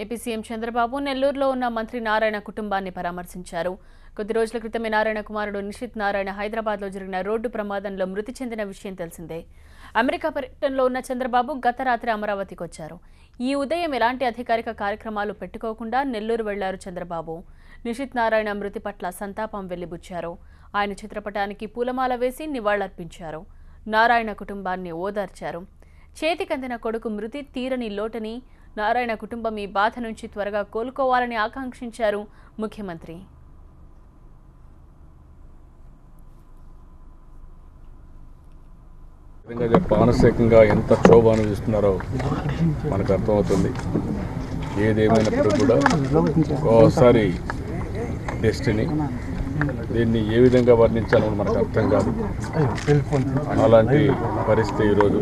AP CM Chandrababu నెల్లూరులో ఉన్న మంత్రి నారాయణ కుటుంబాన్ని పరామర్శించారు. కొద్ది రోజుల క్రితమే నారాయణ కుమారుడు నిషిత్ నారాయణ హైదరాబాద్లో జరిగిన రోడ్డు ప్రమాదంలో మృతి చెందిన విషయం తెలిసిందే. అమెరికా పర్యటనలో ఉన్న చంద్రబాబు గత రాత్రి అమరావతికి వచ్చారు. ఈ ఉదయం ఎలాంటి అధికారిక కార్యక్రమాలు పెట్టుకోకుండా నెల్లూరు వెళ్లారు చంద్రబాబు. నిషిత్ నారాయణ మృతి పట్ల సంతాపం వెలిబుచ్చారు. ఆయన చిత్రపటానికి పూలమాల వేసి నివాళులర్పించారు. నారాయణ కుటుంబాన్ని ఓదార్చారు. చేతికందిన కొడుకు మృతి తీరని లోటని, నారాయణ కుటుంబం ఈ బాధ నుంచి త్వరగా కోలుకోవాలని ఆకాంక్షించారు ముఖ్యమంత్రి. మానసికంగా ఎంత క్షోభ అనుభవిస్తున్నారో మనకు అర్థమవుతుంది. ఏదేమైనప్పుడు కూడా ఓసారి డెస్టినీ దీన్ని ఏ విధంగా వర్ణించాలో మనకు అర్థం కాదు. అలాంటి పరిస్థితి ఈరోజు.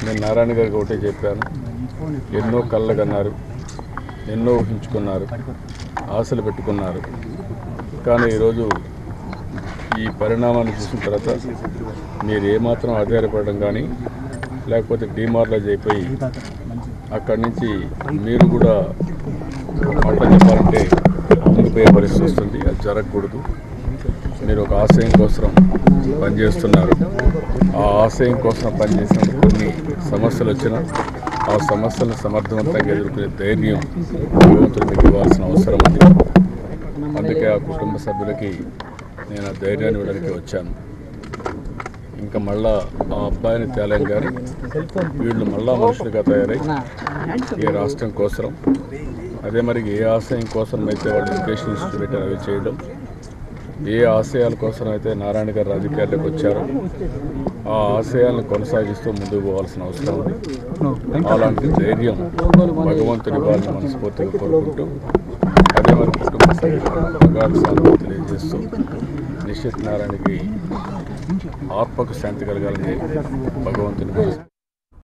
నేను నారాయణ గారికి ఒకటే చెప్పాను, ఎన్నో కళ్ళ కన్నారు, ఎన్నో ఊహించుకున్నారు, ఆశలు పెట్టుకున్నారు. కానీ ఈరోజు ఈ పరిణామాన్ని చూసిన తర్వాత మీరు ఏమాత్రం ఆధారపడడం కానీ లేకపోతే డిమారలైజ్ అయిపోయి అక్కడి నుంచి మీరు కూడా మాట చెప్పాలంటే ముందుపోయే పరిస్థితి వస్తుంది. అది జరగకూడదు. మీరు ఒక ఆశయం కోసం పనిచేస్తున్నారు. ఆ ఆశయం కోసం పనిచేసినప్పుడు కొన్ని సమస్యలు వచ్చినా ఆ సమస్యలను సమర్థవంతంగా ఎదుర్కొనే ధైర్యం భగవంతుడు మీకు ఇవ్వాల్సిన అవసరం ఉంది. అందుకే ఆ కుటుంబ సభ్యులకి నేను ఆ ధైర్యాన్ని ఇవ్వడానికి వచ్చాను. ఇంకా మళ్ళా ఆ అబ్బాయిని తేలేం కానీ వీళ్ళు మళ్ళా మనుషులుగా తయారై ఏ రాష్ట్రం కోసం, అదే మరి ఏ ఆశయం కోసం అయితే వాళ్ళు ఎడ్యుకేషన్ ఇన్స్టిట్యూట్ పెట్టారు అవి చేయడం, ఏ ఆశయాల కోసం అయితే నారాయణ గారు రాజకీయాల్లోకి వచ్చారో ఆ ఆశయాలను కొనసాగిస్తూ ముందుకు పోవాల్సిన అవసరం ఉంది. అలాంటి ధైర్యం భగవంతుడి వారిని మనస్ఫూర్తిగా కోరుకుంటూ అదే మరి కుటుంబ సభ్యులు తెలియజేస్తూ నిషిత్ నారాయణకి ఆత్మకు శాంతి కలగాలని భగవంతుని